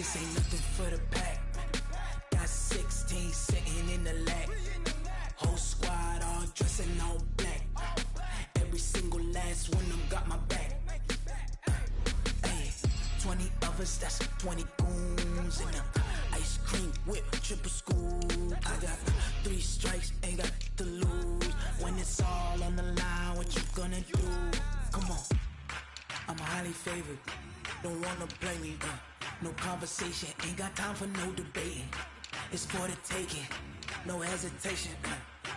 this ain't nothing for the pack. Got 16 sitting in the lag. Whole squad all dressing all black. Every single last one of them got my back. 20 of us, that's 20 goons in them. Ice cream whip, triple scoop. I got 3 strikes, ain't got to lose. When it's all on the line, what you gonna do? Come on, I'm highly favored. Don't wanna play me, no conversation. Ain't got time for no debating. It's for the taking, no hesitation.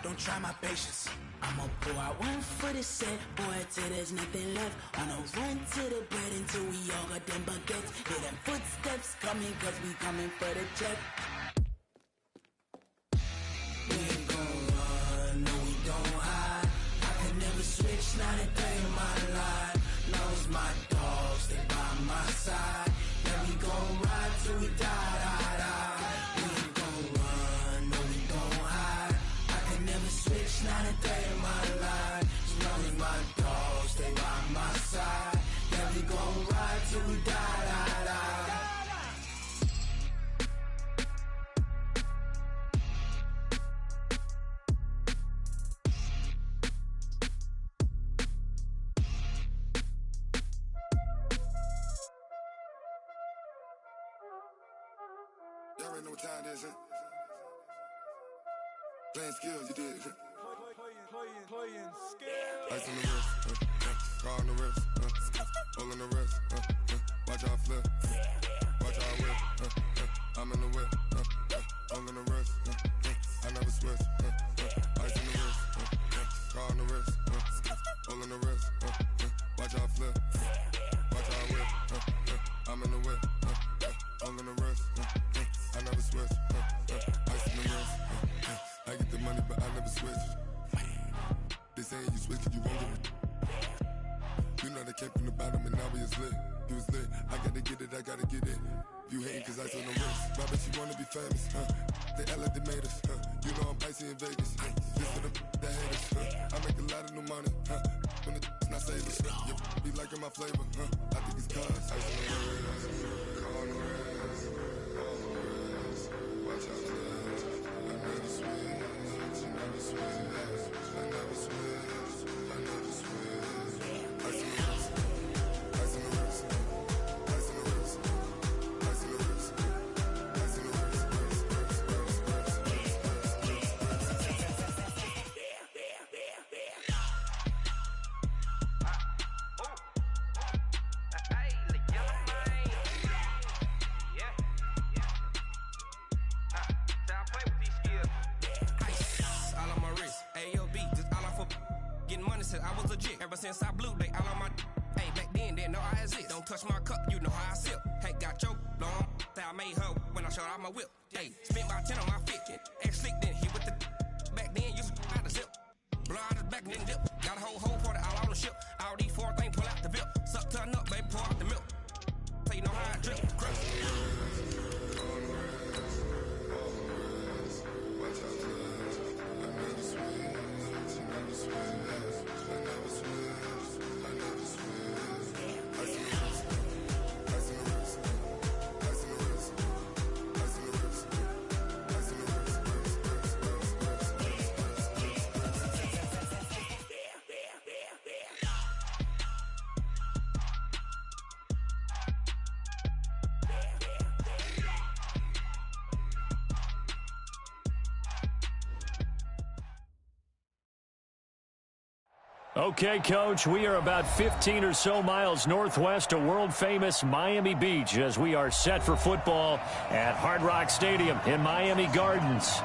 Don't try my patience. I'ma pour out one for the set, boy, till there's nothing left. On a run to the bread until we all got them baguettes. Hear them footsteps coming, cause we coming for the check. We ain't gon' run, no we don't hide. I can never switch, not a day in my life. Now it's my dogs, they by my side. Yeah, we gon' ride till we die, die, die. We ain't gon' run, no we don't hide. I can never switch, not a day in my life. As long as my dogs, they by my side. Yeah, we gon' ride till we die, die, die. Y'all already know what time it is, huh? Playing skills, you did. Playing skills. Ice on the wrist, car on the wrist, hole in the wrist, watch how I flip, watch how I whip, I'm in the whip, hole in the wrist, I never switch, ice on the wrist, car on the wrist, hole in the wrist, watch how I flip, watch how I whip, I'm in the whip, hole in the wrist, I never switch, ice on the wrist, I get the money but I never switch. They saying you switch 'cause you won't get it. You know they came from the bottom and now we is lit. You was lit, I gotta get it, I gotta get it. You hating 'cause ice on the wrist. Why bet you wanna be famous, They act like they made us, You know I'm icy in Vegas, Just for the that hate us, I make a lot of new money, When the not savers, You be liking my flavor, I think it's cause ice on the wrist, car on the wrist, all the wrist. Watch out, flash. I never switch, you never switch. I never switch, I never switch. Ice in the wrist, ice in the wrist, ice in the wrist, ice in the wrist, ice in the wrist, I was legit. Ever since I blew, they all on my. Hey, back then, didn't know I exist. Don't touch my cup, you know how I sip. Hey, got your long. I made her when I showed out my whip. Hey, spent about 10 on my fit. X slick, then hit with the. Back then, used to out the zip. Blow out the back, then dip. Got a whole for the all on the ship. All these 4 things, pull out the VIP. Suck, turn up, baby, pour out the milk. So you know how I drip. Crush. watch out, flash. I never switch, you never switch. I never switch, I never switch. Ice in the wrist, ice in the wrist, ice in the wrist, ice in the wrist, ice in the wrist, Okay, Coach, we are about 15 or so miles northwest of world-famous Miami Beach as we are set for football at Hard Rock Stadium in Miami Gardens.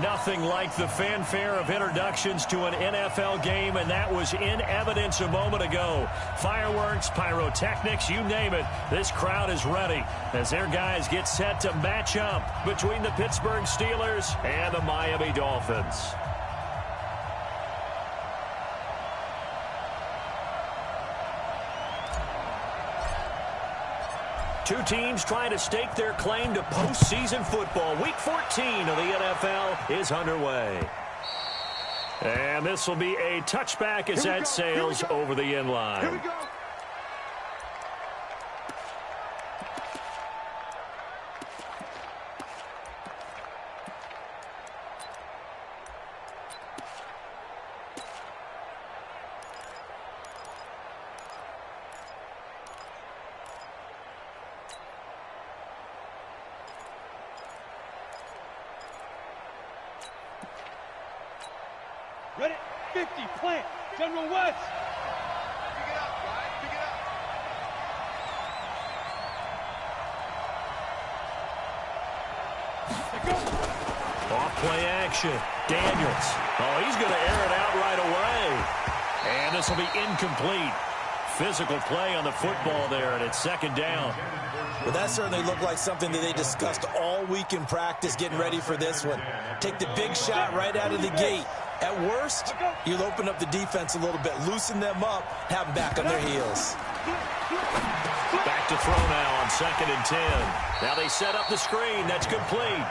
Nothing like the fanfare of introductions to an NFL game, and that was in evidence a moment ago. Fireworks, pyrotechnics, you name it. This crowd is ready as their guys get set to match up between the Pittsburgh Steelers and the Miami Dolphins. Two teams trying to stake their claim to postseason football. Week 14 of the NFL is underway. And this will be a touchback as that sails over the end line. Here we go. Ready? 50, plant. General West. Pick it up, guys. Pick it up. Off-play action. Daniels. Oh, he's going to air it out right away. And this will be incomplete. Physical play on the football there, and it's second down. Well, that certainly looked like something that they discussed all week in practice, getting ready for this one. Take the big shot right out of the gate. At worst, you'll open up the defense a little bit, loosen them up, have them back on their heels. Back to throw now on 2nd and 10. Now they set up the screen. That's complete.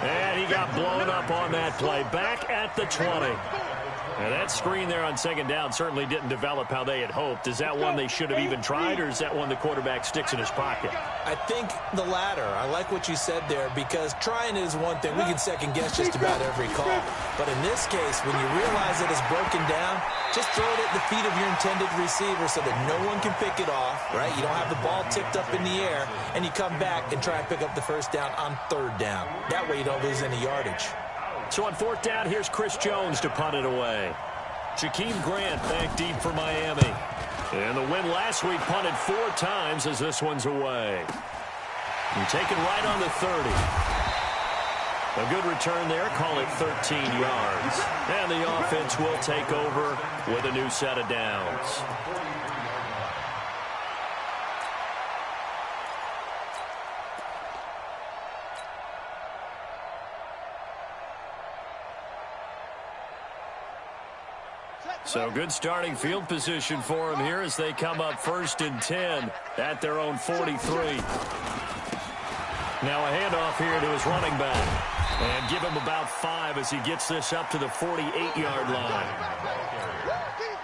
And he got blown up on that play. Back at the 20. And that screen there on 2nd down certainly didn't develop how they had hoped. Is that one they should have even tried, or is that one the quarterback sticks in his pocket? I think the latter. I like what you said there, because trying it is one thing. We can second-guess just about every call. But in this case, when you realize that it's broken down, just throw it at the feet of your intended receiver so that no one can pick it off, right? You don't have the ball tipped up in the air, and you come back and try and pick up the first down on 3rd down. That way you don't lose any yardage. So on 4th down, here's Chris Jones to punt it away. Jakeem Grant back deep for Miami. And the win last week punted 4 times as this one's away. And taken right on the 30. A good return there. Call it 13 yards. And the offense will take over with a new set of downs. So good starting field position for them here as they come up 1st and 10 at their own 43. Now a handoff here to his running back. And give him about 5 as he gets this up to the 48-yard line.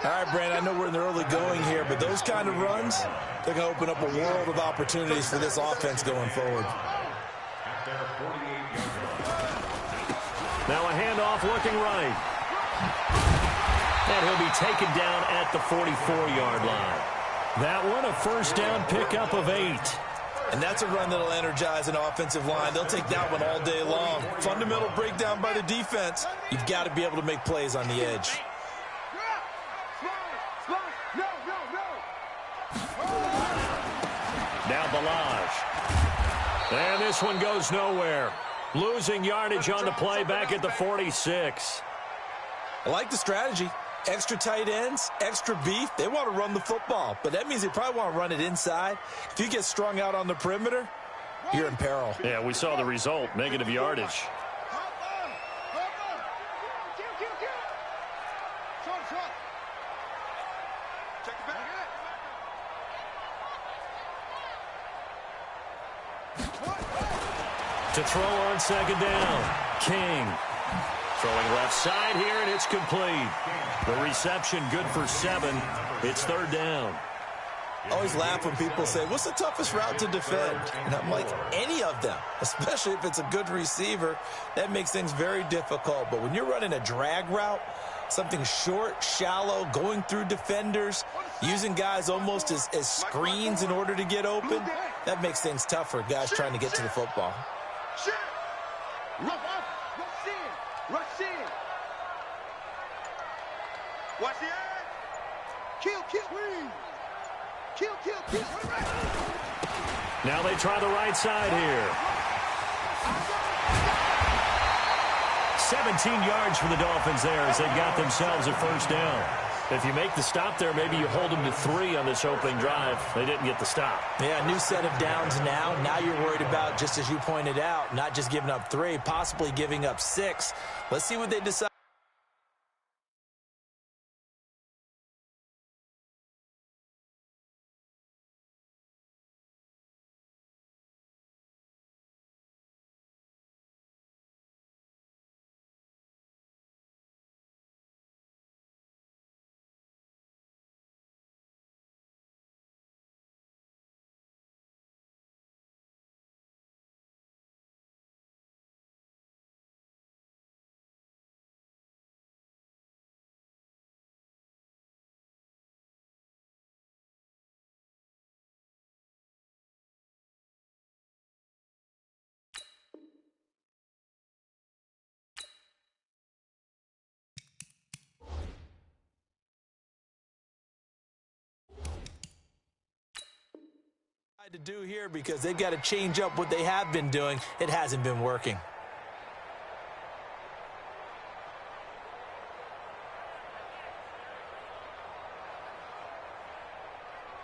All right, Brandon, I know we're in the early going here, but those kind of runs, they're going to open up a world of opportunities for this offense going forward. Now a handoff looking right. And he'll be taken down at the 44-yard line. That one, a 1st down pickup of 8. And that's a run that'll energize an offensive line. They'll take that one all day long. Fundamental breakdown by the defense. You've got to be able to make plays on the edge. Now Balaj. And this one goes nowhere. Losing yardage on the play back at the 46. I like the strategy. Extra tight ends, extra beef. They want to run the football, but that means they probably want to run it inside. If you get strung out on the perimeter, you're in peril. Yeah, we saw the result, negative yardage. To throw on 2nd down, King. Throwing left side here, and it's complete. The reception good for 7. It's 3rd down. I always laugh when people say, what's the toughest route to defend? And I'm like, any of them, especially if it's a good receiver. That makes things very difficult. But when you're running a drag route, something short, shallow, going through defenders, using guys almost as screens in order to get open, that makes things tough for guys trying to get to the football. Rush in. Watch the eye. Kill. Kill. Now they try the right side here. 17 yards for the Dolphins there as they've got themselves a 1st down. If you make the stop there, maybe you hold them to 3 on this opening drive. They didn't get the stop. Yeah, new set of downs now. Now you're worried about, just as you pointed out, not just giving up 3, possibly giving up 6. Let's see what they decide. To do here because they've got to change up what they have been doing. It hasn't been working.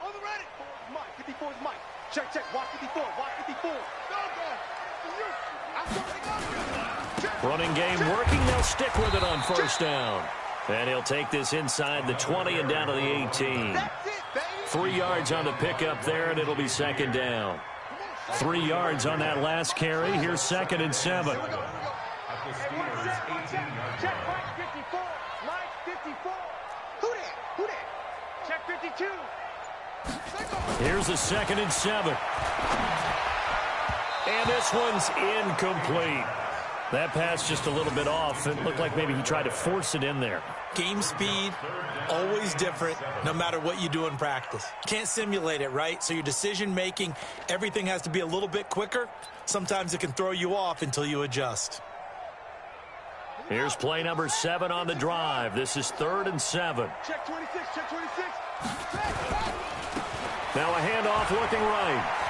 On the ready. 54 is Mike. Check, check. Watch 54. Watch 54. Running game working. They'll stick with it on first down. And he'll take this inside the 20 and down to the 18. That's it, baby. 3 yards on the pickup there, and it'll be second down. 3 yards on that last carry. Here's 2nd and 7. Check Mike 54. Mike 54. Who that? Who that? Check 52. Here's a 2nd and 7. And this one's incomplete. That pass just a little bit off. It looked like maybe he tried to force it in there. Game speed, always different, no matter what you do in practice. Can't simulate it, right? So your decision-making, everything has to be a little bit quicker. Sometimes it can throw you off until you adjust. Here's play number 7 on the drive. This is 3rd and 7. Check 26. Check 26. Now a handoff looking right.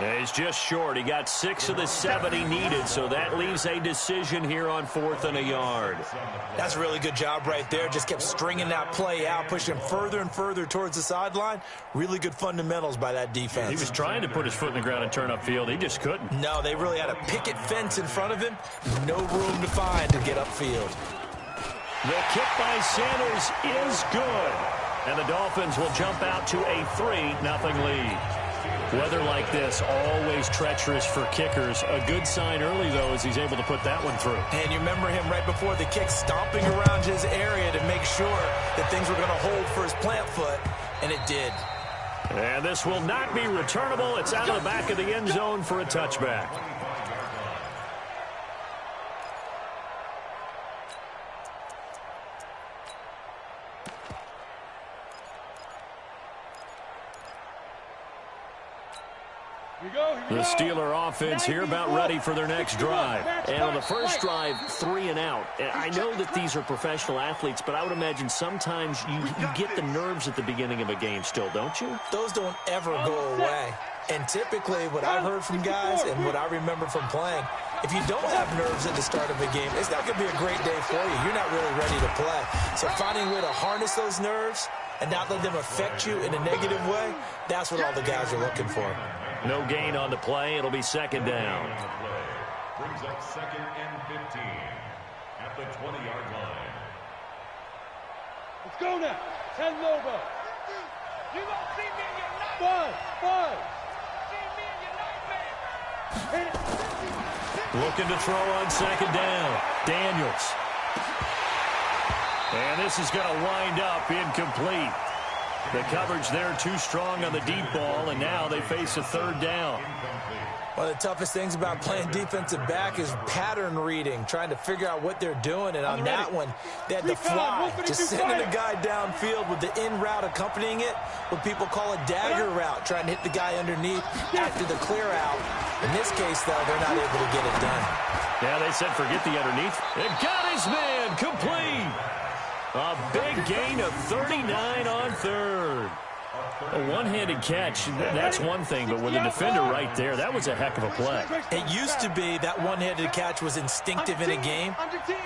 And he's just short. He got 6 of the 7 he needed, so that leaves a decision here on 4th and a yard. That's a really good job right there. Just kept stringing that play out, pushing him further and further towards the sideline. Really good fundamentals by that defense. He was trying to put his foot in the ground and turn upfield. He just couldn't. No, they really had a picket fence in front of him. No room to find to get upfield. The kick by Sanders is good. And the Dolphins will jump out to a 3-0 lead. Weather like this, always treacherous for kickers. A good sign early, though, as he's able to put that one through. And you remember him right before the kick stomping around his area to make sure that things were going to hold for his plant foot, and it did. And this will not be returnable. It's out of the back of the end zone for a touchback. The Steeler offense here about ready for their next drive. And on the first drive, 3 and out. I know that these are professional athletes, but I would imagine sometimes you get the nerves at the beginning of a game still, don't you? Those don't ever go away. And typically what I've heard from guys and what I remember from playing, if you don't have nerves at the start of a game, it's not going to be a great day for you. You're not really ready to play. So finding a way to harness those nerves and not let them affect you in a negative way, that's what all the guys are looking for. No gain on the play. It'll be 2nd down. Brings up 2nd and 15 at the 20-yard line. Let's go now. 10 logo. You gonna see me in your nightmare. 5. See me in your nightmare. Hit it. Looking to throw on 2nd down. Daniels. And this is going to wind up incomplete. The coverage there too strong on the deep ball, and now they face a 3rd down. One of the toughest things about playing defensive back is pattern reading, trying to figure out what they're doing. And on that one, they had to fly, just sending a guy downfield with the in route accompanying it, what people call a dagger route, trying to hit the guy underneath after the clear out. In this case, though, they're not able to get it done. Yeah, they said forget the underneath. It got his man complete. A big gain of 39 on 3rd. A one-handed catch, that's one thing, but with a defender right there, that was a heck of a play. It used to be that one-handed catch was instinctive in a game.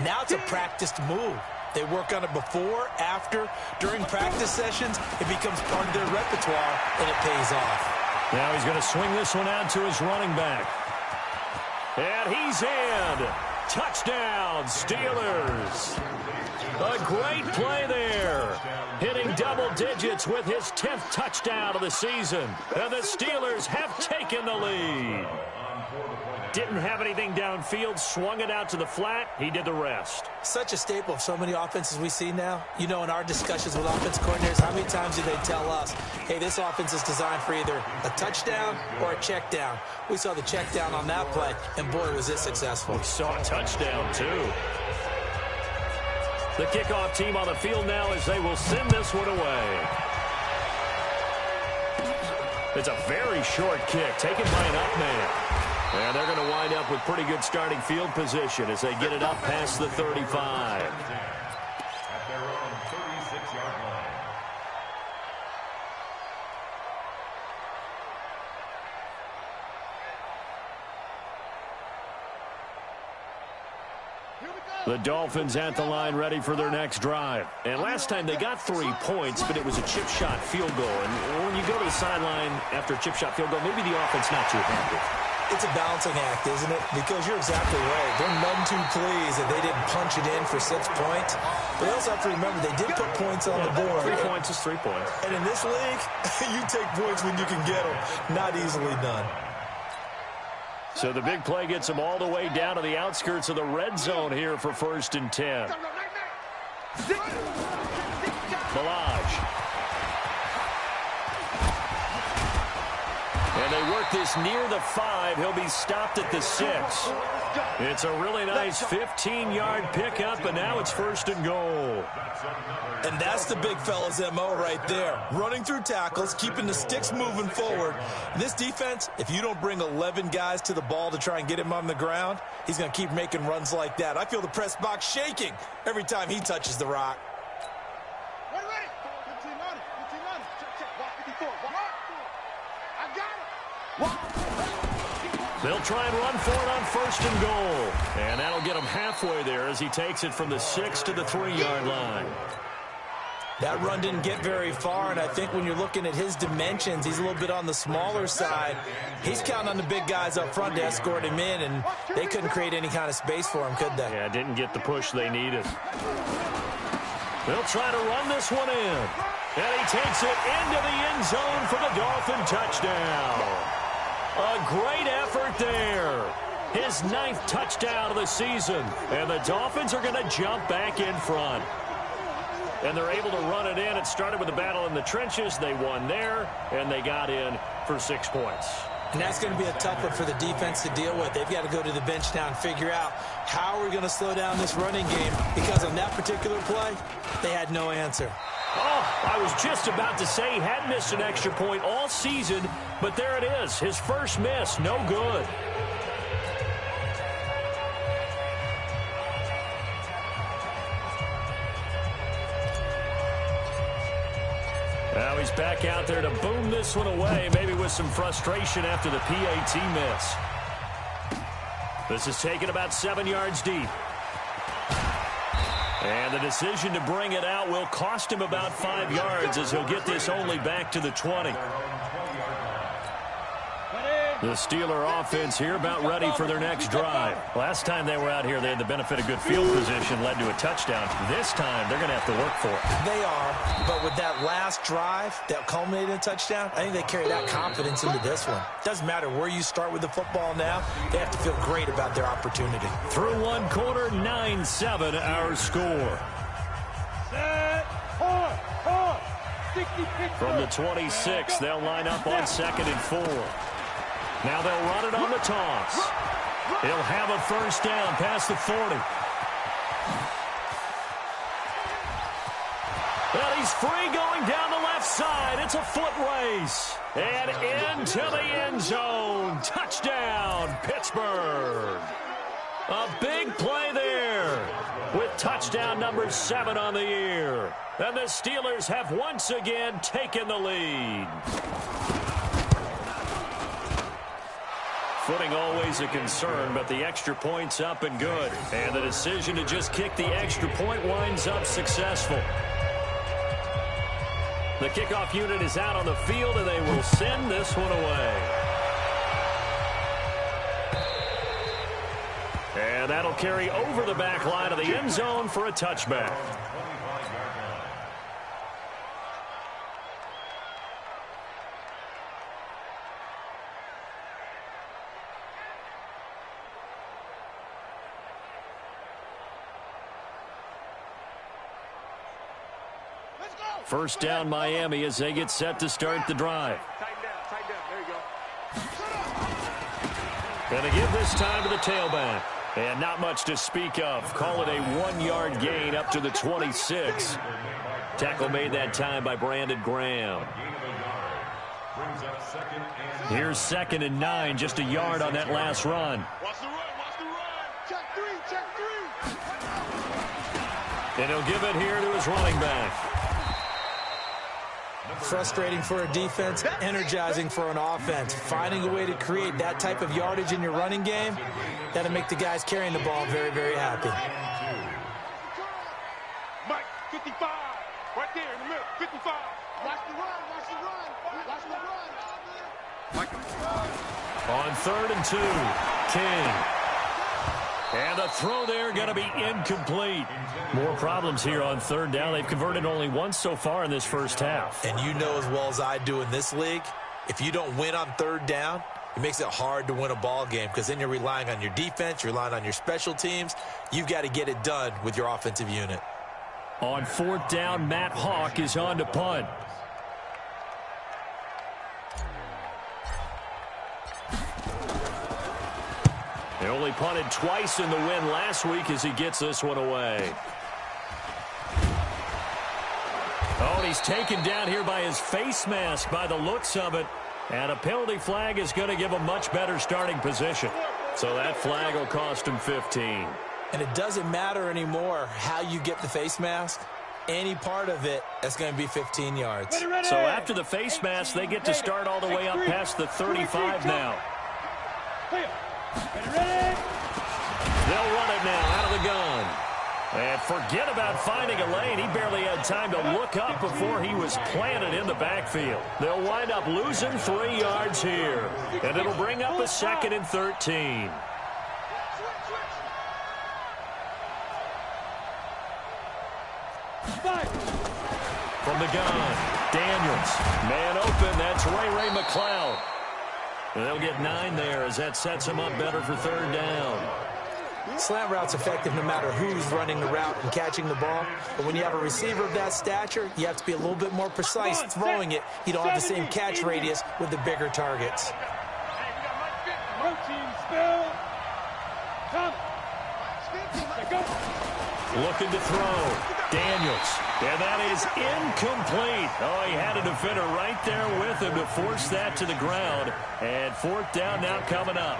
Now it's a practiced move. They work on it before, after, during practice sessions. It becomes part of their repertoire, and it pays off. Now he's going to swing this one out to his running back. And he's in. Touchdown, Steelers. A great play there. Hitting double digits with his 10th touchdown of the season. And the Steelers have taken the lead. Didn't have anything downfield, swung it out to the flat. He did the rest. Such a staple of so many offenses we see now. You know, in our discussions with offense coordinators, how many times do they tell us, hey, this offense is designed for either a touchdown or a check down. We saw the check down on that play, and boy, was it successful. We saw a touchdown, too. The kickoff team on the field now as they will send this one away. It's a very short kick taken by an up man. And they're going to wind up with pretty good starting field position as they get it up past the 35. At their own 36-yard line. The Dolphins at the line ready for their next drive. And last time they got 3 points, but it was a chip shot field goal. And when you go to the sideline after a chip shot field goal, maybe the offense not too happy. It's a balancing act, isn't it? Because you're exactly right. They're none too pleased that they didn't punch it in for 6 points. But they also have to remember they did put points on the board. 3 points is 3 points. And in this league, you take points when you can get them. Not easily done. So the big play gets them all the way down to the outskirts of the red zone here for 1st and 10. Balaj. And they work this near the 5. He'll be stopped at the 6. It's a really nice 15-yard pickup, and now it's 1st and goal. And that's the big fella's MO right there. Running through tackles, keeping the sticks moving forward. This defense, if you don't bring 11 guys to the ball to try and get him on the ground, he's going to keep making runs like that. I feel the press box shaking every time he touches the rock. They'll try and run for it on 1st and goal. And that'll get him halfway there as he takes it from the 6 to the 3-yard line. That run didn't get very far, and I think when you're looking at his dimensions, he's a little bit on the smaller side. He's counting on the big guys up front to escort him in, and they couldn't create any kind of space for him, could they? Yeah, didn't get the push they needed. They'll try to run this one in. And he takes it into the end zone for the Dolphin touchdown. A great effort there. His 9th touchdown of the season. And the Dolphins are going to jump back in front. And they're able to run it in. It started with a battle in the trenches. They won there, and they got in for 6 points. And that's going to be a tough one for the defense to deal with. They've got to go to the bench now and figure out how we're going to slow down this running game, because on that particular play, they had no answer. Oh, I was just about to say he had missed an extra point all season, but there it is. His first miss, no good. Now he's back out there to boom this one away, maybe with some frustration after the PAT miss. This is taken about 7 yards deep. And the decision to bring it out will cost him about 5 yards, as he'll get this only back to the 20. The Steeler offense here about ready for their next drive. Last time they were out here, they had the benefit of good field position, led to a touchdown. This time, they're going to have to work for it. They are, but with that last drive that culminated in a touchdown, I think they carry that confidence into this one. Doesn't matter where you start with the football now, they have to feel great about their opportunity. Through one quarter, 9-7 our score. From the 26, they'll line up on 2nd and 4. Now they'll run it on the toss. He'll have a first down past the 40. Well, he's free going down the left side. It's a foot race. And into the end zone. Touchdown, Pittsburgh. A big play there with touchdown number 7 on the year. And the Steelers have once again taken the lead. Footing always a concern, but the extra point's up and good. And the decision to just kick the extra point winds up successful. The kickoff unit is out on the field, and they will send this one away. And that'll carry over the back line of the end zone for a touchback. First down, Miami, as they get set to start the drive. Tighten down. There you go. Going to give this time to the tailback. And not much to speak of. Call it a 1-yard gain up to the 26. Tackle made that time by Brandon Graham. Here's 2nd and 9, just a yard on that last run. Watch the run. Check three. And he'll give it here to his running back. Frustrating for a defense, energizing for an offense. Finding a way to create that type of yardage in your running game, that'll make the guys carrying the ball very, very happy. 55. Right there in the middle. 55. Watch the run. Watch the run. Watch the run. On 3rd and 2, King. And the throw there going to be incomplete. More problems here on 3rd down. They've converted only once so far in this first half. And you know as well as I do in this league, if you don't win on 3rd down, it makes it hard to win a ball game because then you're relying on your defense, you're relying on your special teams. You've got to get it done with your offensive unit. On 4th down, Matt Hawk is on to punt. He only punted twice in the win last week as he gets this one away. Oh, and he's taken down here by his face mask by the looks of it. And a penalty flag is going to give a much better starting position. So that flag will cost him 15. And it doesn't matter anymore how you get the face mask. Any part of it, that's going to be 15 yards. So after the face mask, they get to start all the way up past the 35 now. They'll run it now out of the gun. And forget about finding a lane. He barely had time to look up before he was planted in the backfield. They'll wind up losing 3 yards here. And it'll bring up a 2nd and 13. From the gun, Daniels. Man open, that's Ray McLeod. And they'll get 9 there as that sets him up better for 3rd down. Slant route's effective no matter who's running the route and catching the ball. But when you have a receiver of that stature, you have to be a little bit more precise throwing it. You don't have the same catch radius with the bigger targets. Looking to throw. Daniels. And that is incomplete. Oh, he had a defender right there with him to force that to the ground. And 4th down now coming up.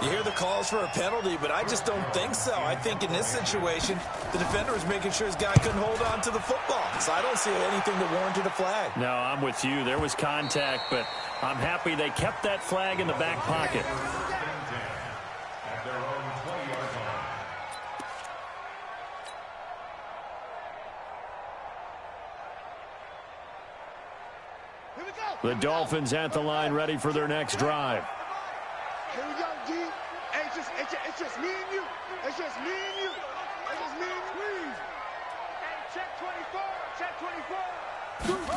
You hear the calls for a penalty, but I just don't think so. I think in this situation, the defender was making sure his guy couldn't hold on to the football. So I don't see anything that warranted a flag. No, I'm with you. There was contact, but I'm happy they kept that flag in the back pocket. The Dolphins at the line, ready for their next drive. Here we go, G. Hey, it's just me and you. It's just me and you. It's just me and you. Hey, check 24. Check 24.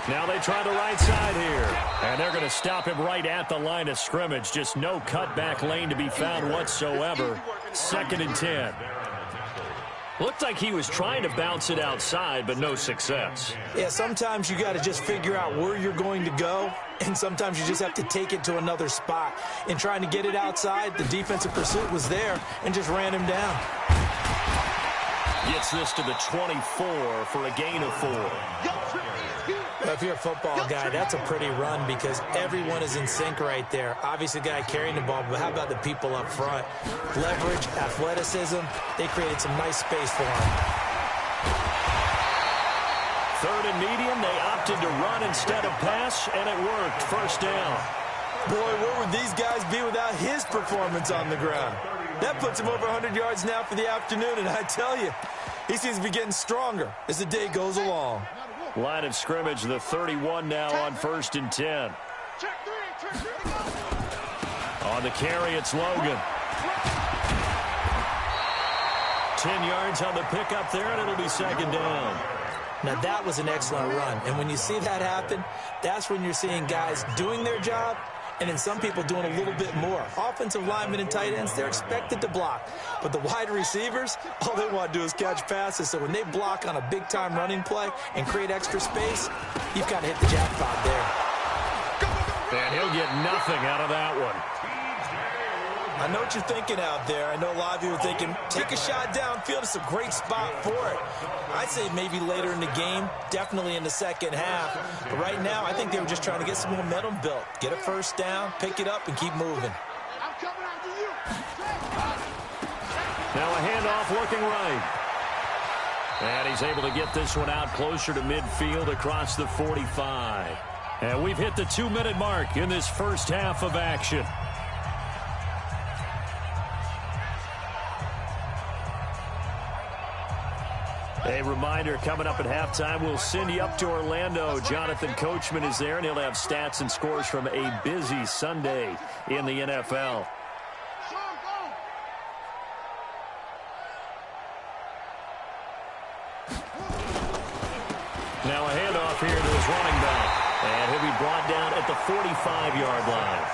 Now they try the right side here. And they're going to stop him right at the line of scrimmage. Just no cutback lane to be found whatsoever. 2nd and 10. Looked like he was trying to bounce it outside, but no success. Yeah, sometimes you got to just figure out where you're going to go, and sometimes you just have to take it to another spot. In trying to get it outside, the defensive pursuit was there and just ran him down. Gets this to the 24 for a gain of 4. Well, if you're a football guy, that's a pretty run because everyone is in sync right there. Obviously, the guy carrying the ball, but how about the people up front? Leverage, athleticism, they created some nice space for him. 3rd and medium, they opted to run instead of pass, and it worked. 1st down. Boy, where would these guys be without his performance on the ground? That puts him over 100 yards now for the afternoon, and I tell you, he seems to be getting stronger as the day goes along. Line of scrimmage, the 31 now on 1st and 10. On the carry, it's Logan. 10 yards on the pickup there, and it'll be 2nd down. Now, that was an excellent run. And when you see that happen, that's when you're seeing guys doing their job and then some people doing a little bit more. Offensive linemen and tight ends, they're expected to block. But the wide receivers, all they want to do is catch passes. So when they block on a big-time running play and create extra space, you've got to hit the jackpot there. And he'll get nothing out of that one. I know what you're thinking out there. I know a lot of you are thinking, take a shot downfield. It's a great spot for it. I'd say maybe later in the game, definitely in the second half. But right now, I think they were just trying to get some momentum built. Get a 1st down, pick it up, and keep moving. I'm coming after you. Now a handoff looking right. And he's able to get this one out closer to midfield across the 45. And we've hit the 2-minute mark in this first half of action. A reminder, coming up at halftime, we'll send you up to Orlando. Jonathan Coachman is there, and he'll have stats and scores from a busy Sunday in the NFL. Now a handoff here to his running back. And he'll be brought down at the 45-yard line.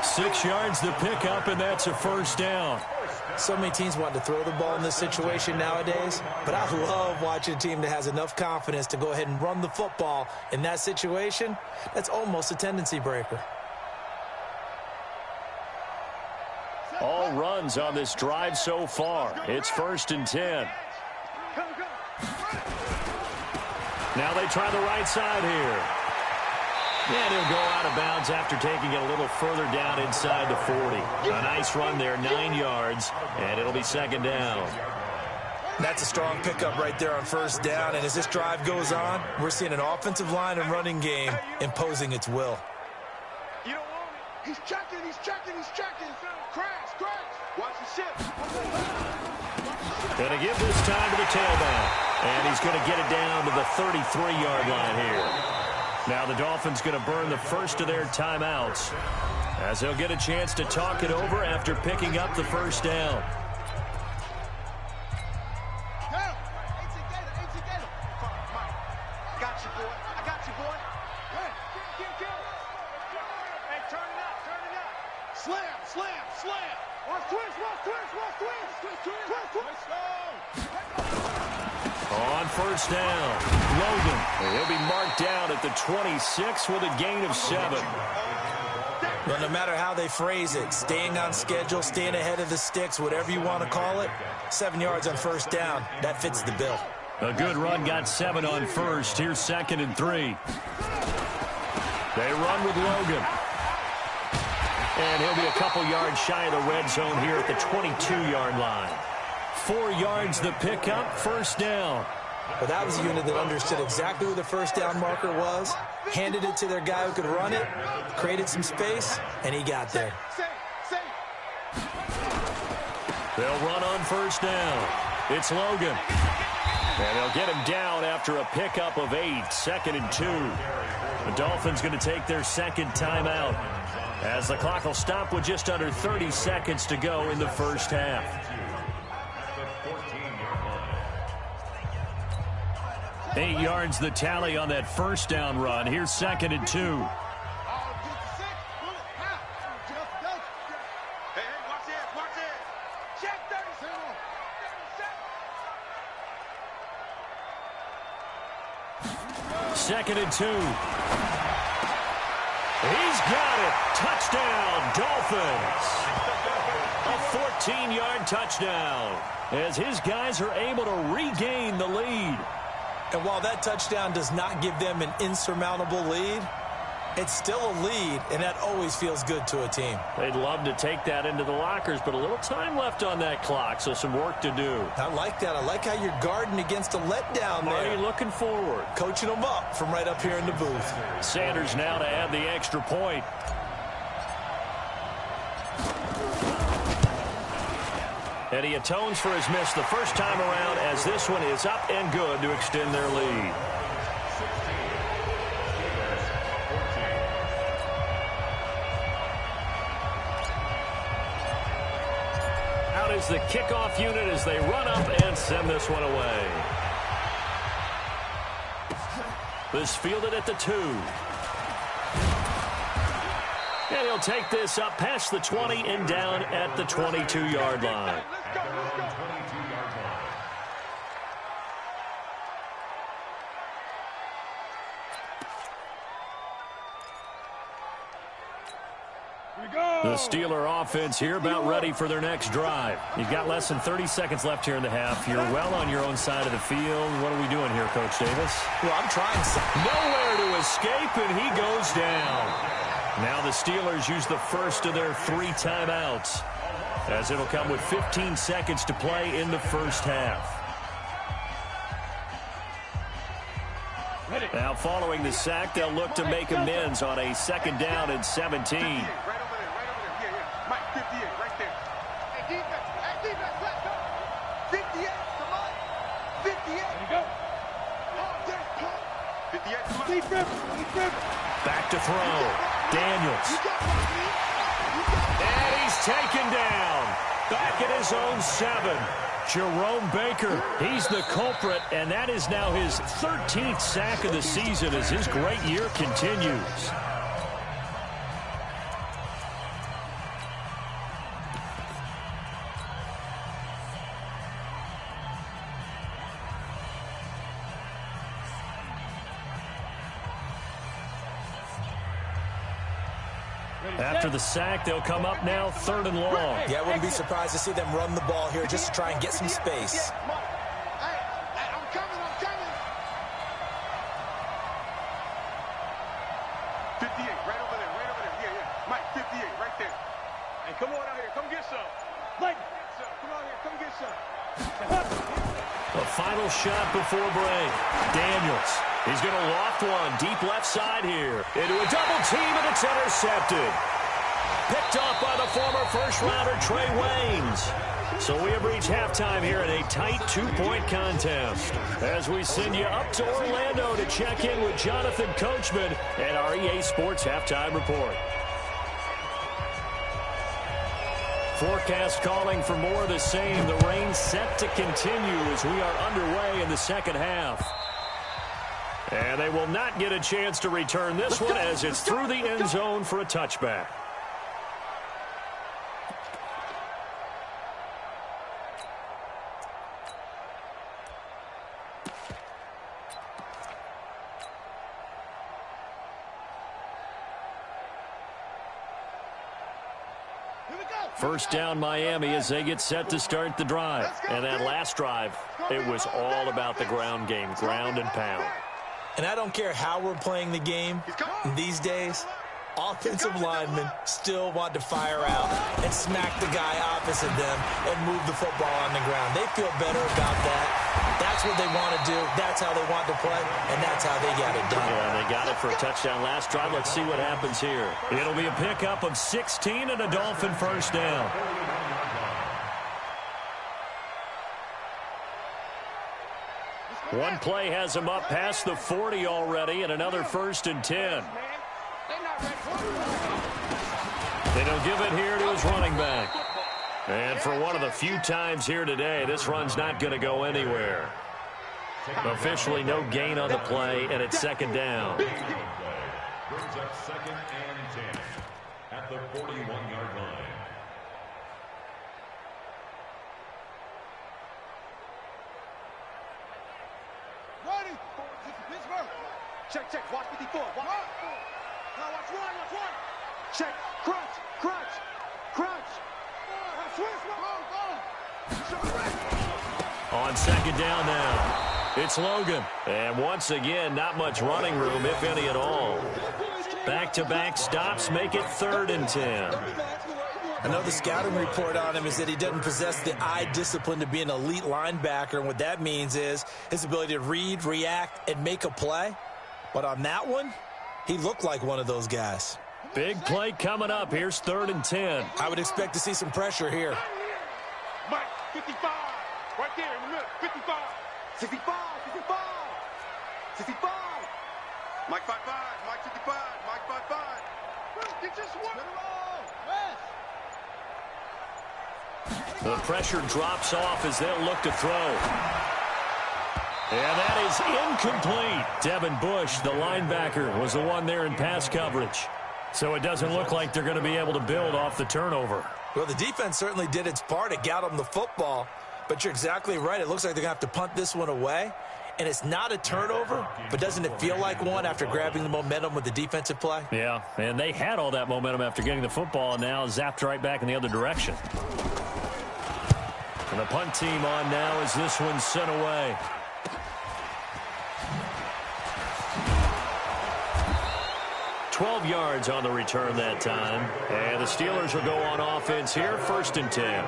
6 yards the pickup, and that's a first down. So many teams want to throw the ball in this situation nowadays, but I love watching a team that has enough confidence to go ahead and run the football in that situation. That's almost a tendency breaker. All runs on this drive so far. It's 1st and 10. Now they try the right side here. And he'll go out of bounds after taking it a little further down inside the 40. A nice run there, 9 yards, and it'll be 2nd down. That's a strong pickup right there on 1st down, and as this drive goes on, we're seeing an offensive line and running game imposing its will. You don't want it. He's checking, he's checking, he's checking. Crash, crash. Watch the ship. Going to give this time to the tailback, and he's going to get it down to the 33-yard line here. Now the Dolphins going to burn the first of their timeouts as they'll get a chance to talk it over after picking up the 1st down. Got you, boy. I got you, boy. Hey, turn it up, turn it up. Slam, slam, slam. Watch twist, watch twist, watch twist. Twist, twist, twist. On 1st down, Logan. He'll be marked down at the 26 with a gain of 7. Well, no matter how they phrase it, staying on schedule, staying ahead of the sticks, whatever you want to call it, 7 yards on 1st down, that fits the bill. A good run got 7 on 1st. Here's 2nd and 3. They run with Logan. And he'll be a couple yards shy of the red zone here at the 22-yard line. 4 yards the pickup, 1st down. Well, that was a unit that understood exactly where the 1st down marker was, handed it to their guy who could run it, created some space, and he got there. They'll run on 1st down. It's Logan. And they'll get him down after a pickup of 8, 2nd and 2. The Dolphins going to take their 2nd timeout as the clock will stop with just under 30 seconds to go in the 1st half. 8 yards the tally on that 1st down run. Here's 2nd and 2. Hey, watch it, watch it. Check 2nd and 2. He's got it. Touchdown, Dolphins. A 14-yard touchdown as his guys are able to regain the lead. And while that touchdown does not give them an insurmountable lead, it's still a lead, and that always feels good to a team. They'd love to take that into the lockers, but a little time left on that clock, so some work to do. I like that. I like how you're guarding against a letdown there. Marty looking forward. Coaching them up from right up here in the booth. Sanders now to add the extra point. And he atones for his miss the first time around as this one is up and good to extend their lead. Out is the kickoff unit as they run up and send this one away. This fielded at the 2. And he'll take this up past the 20 and down at the 22-yard line. The Steeler offense here about ready for their next drive. You've got less than 30 seconds left here in the half. You're well on your own side of the field. What are we doing here, Coach Davis? Well, I'm trying something. Nowhere to escape, and he goes down. Now the Steelers use the first of their 3 timeouts as it'll come with 15 seconds to play in the first half. Now following the sack, they'll look to make amends on a 2nd down and 17. Right over there, yeah. Mike, 58, right there. Hey, defense, let's go. 58, come on. 58. Back to throw. Daniels. And he's taken down. Back at his own 7. Jerome Baker, he's the culprit, and that is now his 13th sack of the season as his great year continues. After the sack, they'll come up now 3rd and long. Yeah, I wouldn't be surprised to see them run the ball here just to try and get some space. I'm coming. 58, right over there. Yeah. Mike, 58, right there. And come on out here. Come get some. Come on here. Come get some. A final shot before break. Daniels. He's going to loft one deep left side here. Into a double team, and it's intercepted. Picked off by the former first-rounder Trey Waynes. So we have reached halftime here in a tight 2-point contest. As we send you up to Orlando to check in with Jonathan Coachman and our EA Sports Halftime Report. Forecast calling for more of the same. The rain set to continue as we are underway in the second half. And they will not get a chance to return this one as it's through the end zone for a touchback. First down Miami as they get set to start the drive. And that last drive, it was all about the ground game, ground and pound. And I don't care how we're playing the game these days, offensive linemen still want to fire out and smack the guy opposite them and move the football on the ground. They feel better about that. That's what they want to do. That's how they want to play, and that's how they got it done. Yeah, they got it for a touchdown last drive. Let's see what happens here. It'll be a pickup of 16 and a Dolphin first down. One play has him up past the 40 already, and another 1st and 10. And he'll give it here to his running back. And for one of the few times here today, this run's not going to go anywhere. Officially no gain on the play, and it's 2nd down. Brings up 2nd and 10 at the 41-yard line. Check, watch 54. Watch. Now watch one. Check, crunch. On 2nd down now, it's Logan. And once again, not much running room, if any at all. Back-to-back stops make it 3rd and 10. I know the scouting report on him is that he doesn't possess the eye discipline to be an elite linebacker, and what that means is his ability to read, react, and make a play. But on that one, he looked like one of those guys. Big play coming up. Here's 3rd and 10. I would expect to see some pressure here. Mike, 55. Right there in the middle. 55. 65. Mike 55. Mike 55. Mike 55. Get just one. The pressure drops off as they'll look to throw. And that is incomplete. Devin Bush, the linebacker, was the one there in pass coverage. So it doesn't look like they're going to be able to build off the turnover. Well, the defense certainly did its part. It got them the football. But you're exactly right. It looks like they're going to have to punt this one away. And it's not a turnover, but doesn't it feel like one after grabbing the momentum with the defensive play? Yeah, and they had all that momentum after getting the football and now zapped right back in the other direction. And the punt team on now as this one's sent away. $12 yards on the return that time. And the Steelers will go on offense here, 1st and 10.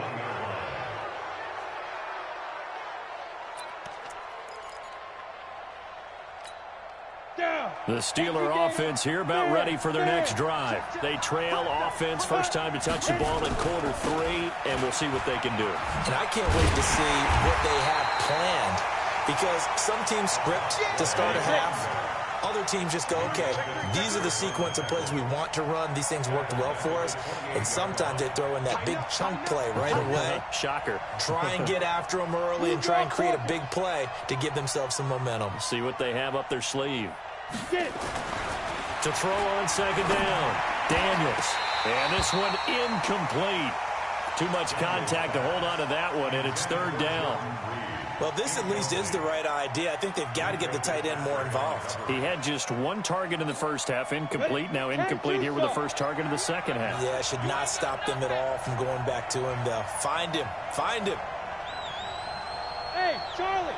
The Steeler offense here about ready for their next drive. They trail offense, first time to touch the ball in quarter 3, and we'll see what they can do. And I can't wait to see what they have planned, because some teams script to start a half, other teams just go, okay, these are the sequence of plays we want to run. These things worked well for us. And sometimes they throw in that big chunk play right away. Shocker. Try and get after them early and try and create a big play to give themselves some momentum. See what they have up their sleeve. Get it. To throw on second down, Daniels. And this one incomplete. Too much contact to hold on to that one, and it's third down. Well, this at least is the right idea. I think they've got to get the tight end more involved. He had just one target in the first half, incomplete. Now incomplete here with the first target of the second half. Yeah, should not stop them at all from going back to him, though. Find him. Find him. Hey, Charlie.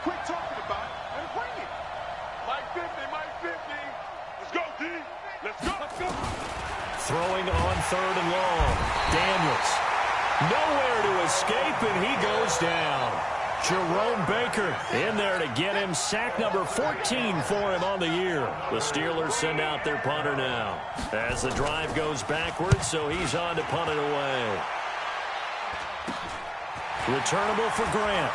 Quit talking about it and bring it. Mike 50, Mike 50. Let's go, D. Let's go. Let's go. Throwing on third and long. Daniels. Nowhere to escape, and he goes down. Jerome Baker in there to get him. Sack number 14 for him on the year. The Steelers send out their punter now as the drive goes backwards, so he's on to punt it away. Returnable for Grant.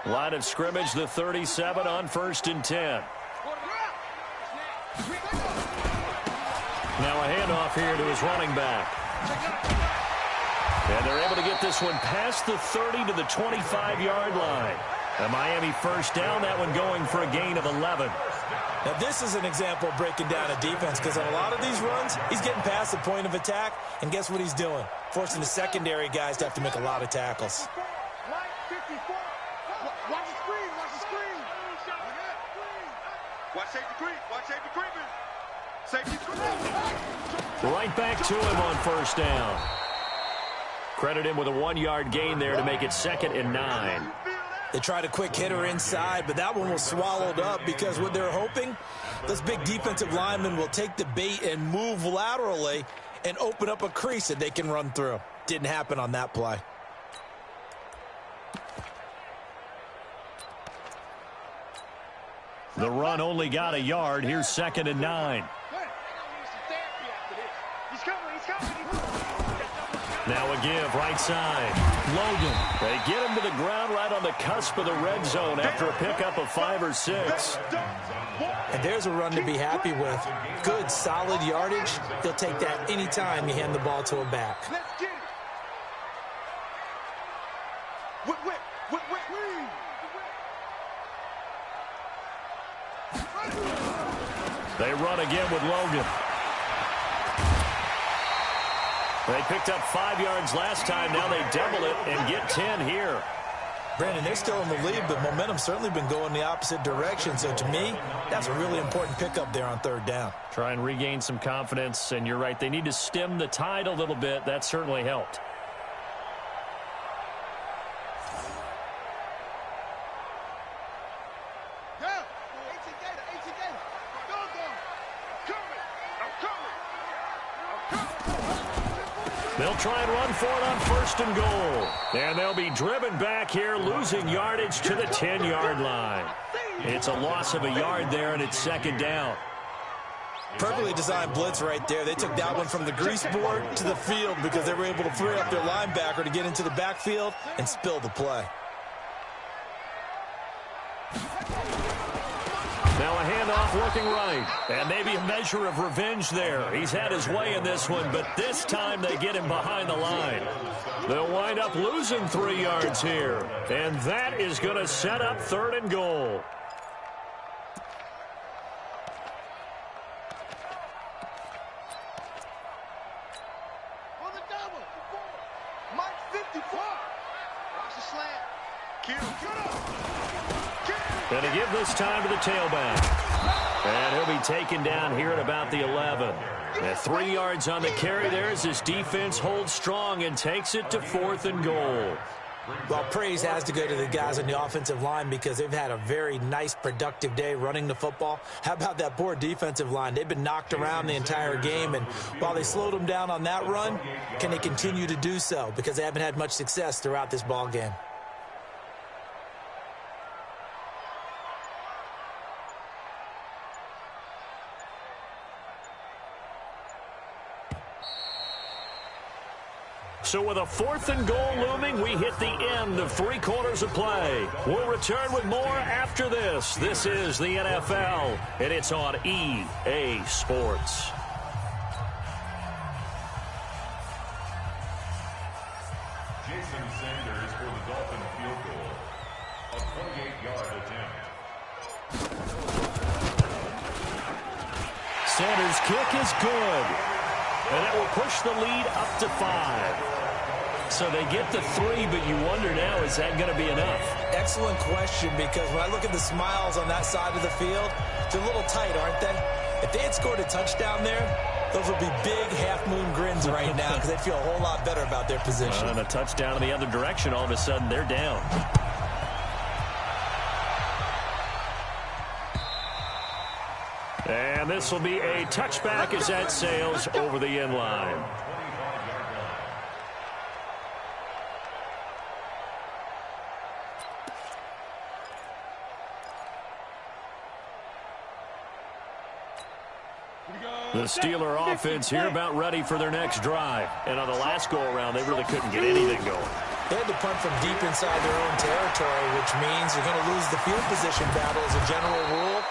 Line of scrimmage, the 37 on 1st and 10. Now a handoff here to his running back. And they're able to get this one past the 30 to the 25-yard line. A Miami first down, that one going for a gain of 11. Now, this is an example of breaking down a defense because on a lot of these runs, he's getting past the point of attack, and guess what he's doing? Forcing the secondary guys to have to make a lot of tackles. Watch the screen. Watch the screen. Watch safety creep. Watch safety creeping. Safety creeping. Right back to him on first down. Credit him with a 1-yard gain there to make it 2nd and 9. They tried a quick hitter inside, but that one was swallowed up because what they're hoping, those big defensive linemen will take the bait and move laterally and open up a crease that they can run through. Didn't happen on that play. The run only got a yard. Here's 2nd and 9. Now a give, right side. Logan. They get him to the ground right on the cusp of the red zone after a pickup of 5 or 6. And there's a run to be happy with. Good, solid yardage. He'll take that anytime you hand the ball to him back. Let's get it. Whip. They run again with Logan. They picked up 5 yards last time. Now they double it and get 10 here. Brandon, they're still in the lead, but momentum's certainly been going the opposite direction. So to me, that's a really important pickup there on 3rd down. Try and regain some confidence, and you're right. They need to stem the tide a little bit. That certainly helped. They'll try and run for it on 1st and goal. And they'll be driven back here, losing yardage to the 10-yard line. It's a loss of a yard there, and it's 2nd down. Perfectly designed blitz right there. They took that one from the grease board to the field because they were able to free up their linebacker to get into the backfield and spill the play. Now a handoff looking right. And maybe a measure of revenge there. He's had his way in this one, but this time they get him behind the line. They'll wind up losing 3 yards here. And that is going to set up 3rd and goal. On the double. Mike 54. Watch the slant. Going to give this time to the tailback. And he'll be taken down here at about the 11. And 3 yards on the carry there as his defense holds strong and takes it to 4th and goal. Well, praise has to go to the guys on the offensive line because they've had a very nice, productive day running the football. How about that poor defensive line? They've been knocked around the entire game, and while they slowed them down on that run, can they continue to do so? Because they haven't had much success throughout this ball game. So with a 4th and goal looming, we hit the end of 3 quarters of play. We'll return with more after this. This is the NFL, and it's on EA Sports. Jason Sanders for the Dolphin field goal. A 28-yard attempt. Sanders' kick is good, and it will push the lead up to 5. So they get the 3, but you wonder now, is that going to be enough? Excellent question, because when I look at the smiles on that side of the field, they're a little tight, aren't they? If they had scored a touchdown there, those would be big half-moon grins right now because they'd feel a whole lot better about their position. And a touchdown in the other direction, all of a sudden they're down. And this will be a touchback as that sails over the end line. The Steeler offense here about ready for their next drive. And on the last go-around, they really couldn't get anything going. They had to punt from deep inside their own territory, which means you're going to lose the field position battle as a general rule.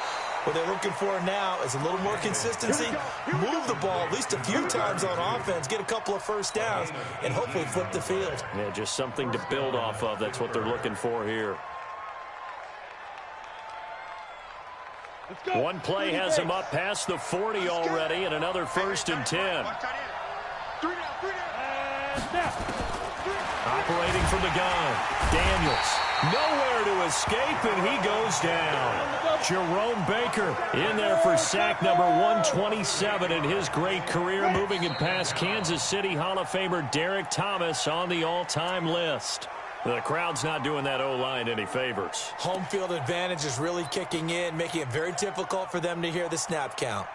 What they're looking for now is a little more consistency, move the ball at least a few times on offense, get a couple of first downs, and hopefully flip the field. Yeah, just something to build off of. That's what they're looking for here. One play has him up past the 40 already, and another 1st and 10. Operating from the gun, Daniels. Nowhere to escape, and he goes down. Jerome Baker in there for sack number 127 in his great career, moving it past Kansas City Hall of Famer Derek Thomas on the all-time list. The crowd's not doing that O-line any favors. Home field advantage is really kicking in, making it very difficult for them to hear the snap count.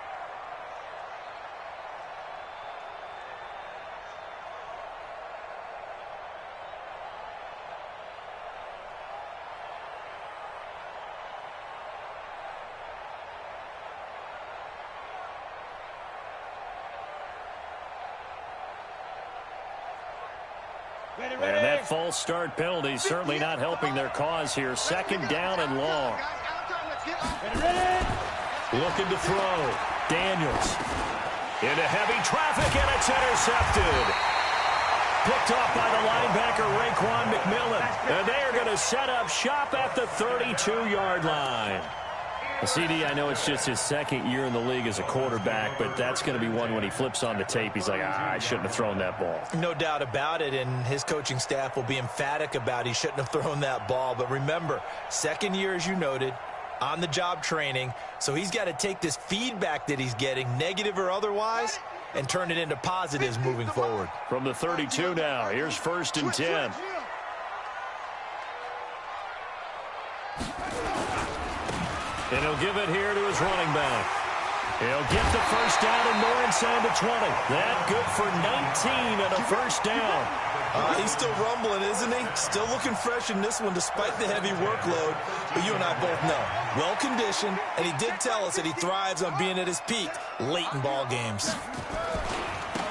And that false start penalty is certainly not helping their cause here. 2nd down and long. Looking to throw. Daniels. Into heavy traffic, and it's intercepted. Picked off by the linebacker, Raekwon McMillan. And they are going to set up shop at the 32-yard line. CD, I know it's just his 2nd year in the league as a quarterback, but that's going to be one when he flips on the tape. He's like, I shouldn't have thrown that ball. No doubt about it, and his coaching staff will be emphatic about he shouldn't have thrown that ball. But remember, 2nd year, as you noted, on-the-job training, so he's got to take this feedback that he's getting, negative or otherwise, and turn it into positives moving forward. From the 32 now, here's 1st and 10. And he'll give it here to his running back. He'll get the 1st down and more inside the 20. That good for 19 and a 1st down. He's still rumbling, isn't he? Still looking fresh in this one despite the heavy workload. But you and I both know, well-conditioned, and he did tell us that he thrives on being at his peak late in ball games.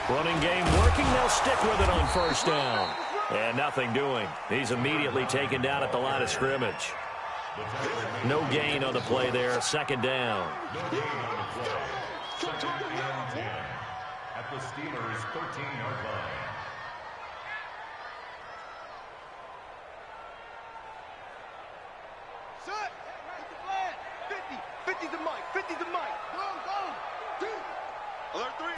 Running game working. They'll stick with it on 1st down. And nothing doing. He's immediately taken down at the line of scrimmage. No gain on the play there. 2nd down. No gain on the play. 2nd and 10 at the Steelers' 13-yard line. Set. Get the flag. 50. 50 to Mike. 50 to Mike. Go. 2. Alert 3.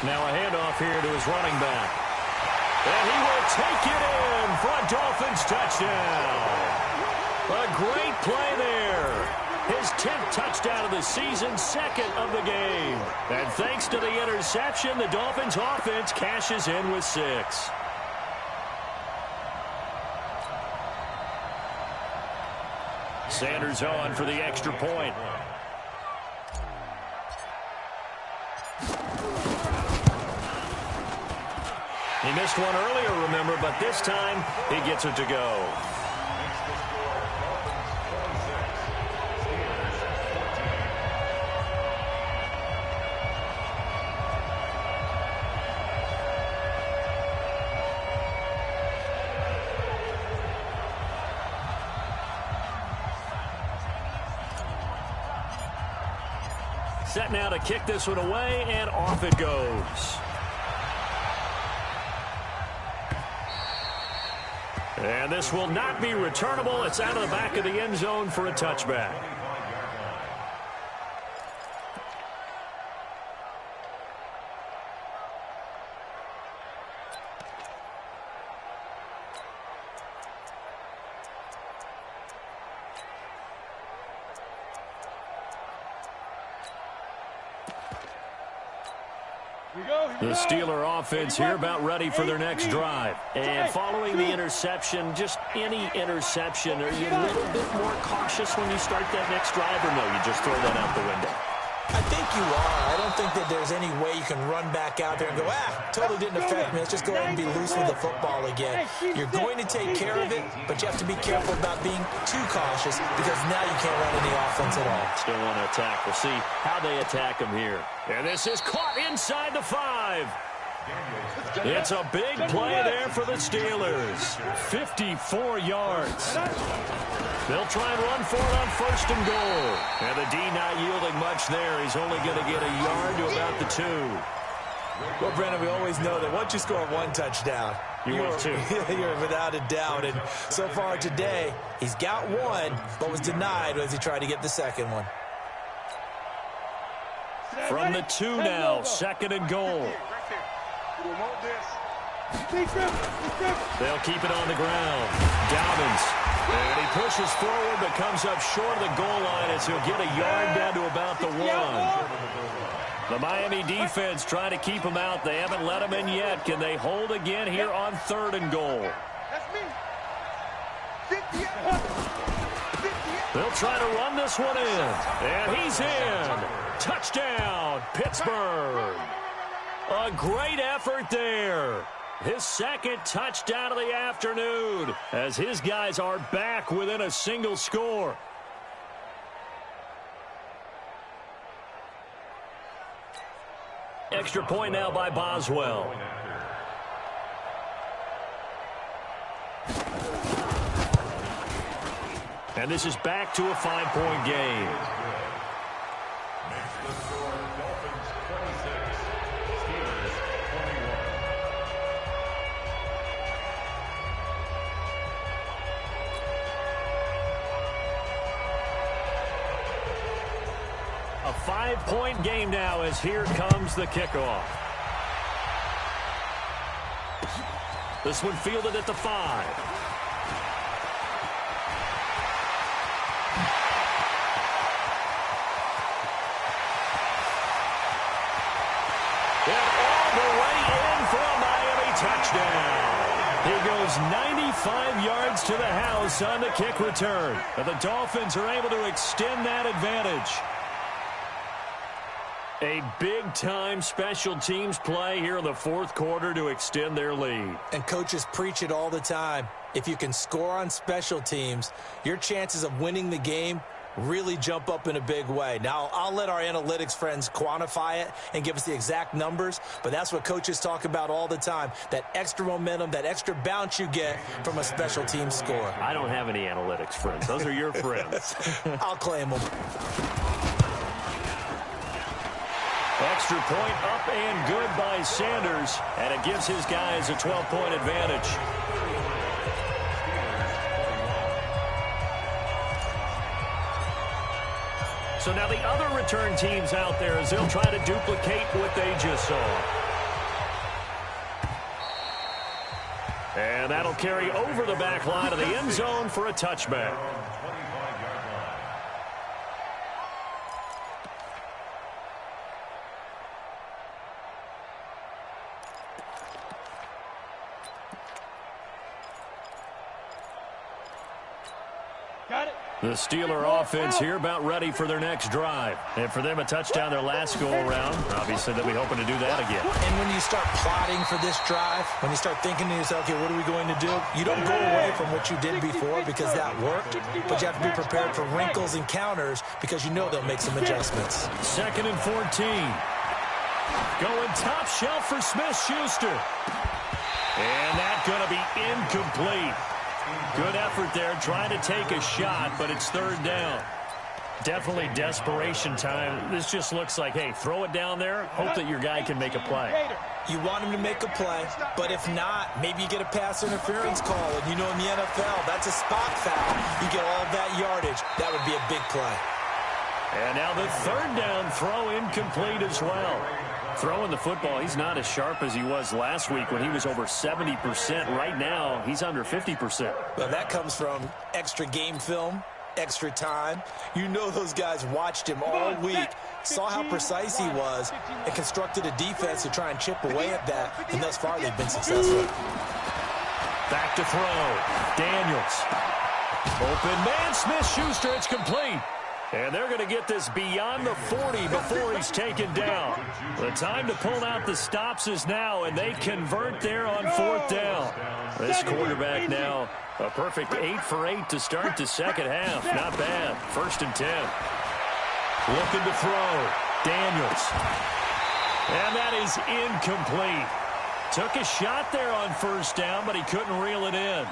Now a handoff here to his running back. And he will take it in for a Dolphins touchdown. A great play there. His 10th touchdown of the season, 2nd of the game. And thanks to the interception, the Dolphins offense cashes in with 6. Sanders on for the extra point. He missed one earlier, remember, but this time he gets it to go. Set now to kick this one away, and off it goes. And this will not be returnable. It's out of the back of the end zone for a touchback. The Steeler offense here about ready for their next drive. And following the interception, just any interception, are you a little bit more cautious when you start that next drive, or no, you just throw that out the window? I think you are. I don't think that there's any way you can run back out there and go, totally didn't affect me. Let's just go ahead and be loose with the football again. You're going to take care of it, but you have to be careful about being too cautious because now you can't run any offense at all. Still want to attack. We'll see how they attack him here. And this is caught inside the 5. It's a big play there for the Steelers. 54 yards. They'll try and run for it on 1st and goal. And the D not yielding much there. He's only going to get a yard to about the 2. Well, Brennan, we always know that once you score one touchdown, you're without a doubt. And so far today, he's got one, but was denied as he tried to get the second one. From the 2 now, 2nd and goal. They'll keep it on the ground. Dobbins. And he pushes forward but comes up short of the goal line as he'll get a yard down to about the 1. The Miami defense trying to keep him out. They haven't let him in yet. Can they hold again here on 3rd and goal? They'll try to run this one in. And he's in. Touchdown, Pittsburgh. A great effort there. His 2nd touchdown of the afternoon as his guys are back within a single score. Extra point now by Boswell. And this is back to a 5-point game. A 5-point game now as here comes the kickoff. This one fielded at the 5. And all the way in for a Miami touchdown. He goes 95 yards to the house on the kick return. And the Dolphins are able to extend that advantage. A big-time special teams play here in the 4th quarter to extend their lead. And coaches preach it all the time. If you can score on special teams, your chances of winning the game really jump up in a big way. Now, I'll let our analytics friends quantify it and give us the exact numbers, but that's what coaches talk about all the time, that extra momentum, that extra bounce you get from a special team score. I don't have any analytics friends. Those are your friends. I'll claim them. Extra point up and good by Sanders, and it gives his guys a 12-point advantage. So now the other return teams out there as they'll try to duplicate what they just saw. And that'll carry over the back line of the end zone for a touchback. The Steeler offense here about ready for their next drive. And for them, a touchdown their last go-around. Obviously, they'll be hoping to do that again. And when you start plotting for this drive, when you start thinking to yourself, okay, what are we going to do? You don't go away from what you did before because that worked, but you have to be prepared for wrinkles and counters because you know they'll make some adjustments. 2nd and 14. Going top shelf for Smith-Schuster. And that's going to be incomplete. Good effort there, trying to take a shot, but it's 3rd down. Definitely desperation time. This just looks like, hey, throw it down there, hope that your guy can make a play. You want him to make a play, but if not, maybe you get a pass interference call. And you know in the NFL, that's a spot foul. You get all of that yardage. That would be a big play. And now the 3rd down throw incomplete as well. Throwing the football, he's not as sharp as he was last week when he was over 70%. Right now, he's under 50%. Well, that comes from extra game film, extra time. You know those guys watched him all week, saw how precise he was, and constructed a defense to try and chip away at that, and thus far they've been successful. Back to throw. Daniels. Open man, Smith-Schuster, it's complete. And they're going to get this beyond the 40 before he's taken down. The time to pull out the stops is now, and they convert there on 4th down. This quarterback now, a perfect 8 for 8 to start the second half. Not bad. 1st and 10. Looking to throw. Daniels. And that is incomplete. Took a shot there on 1st down, but he couldn't reel it in.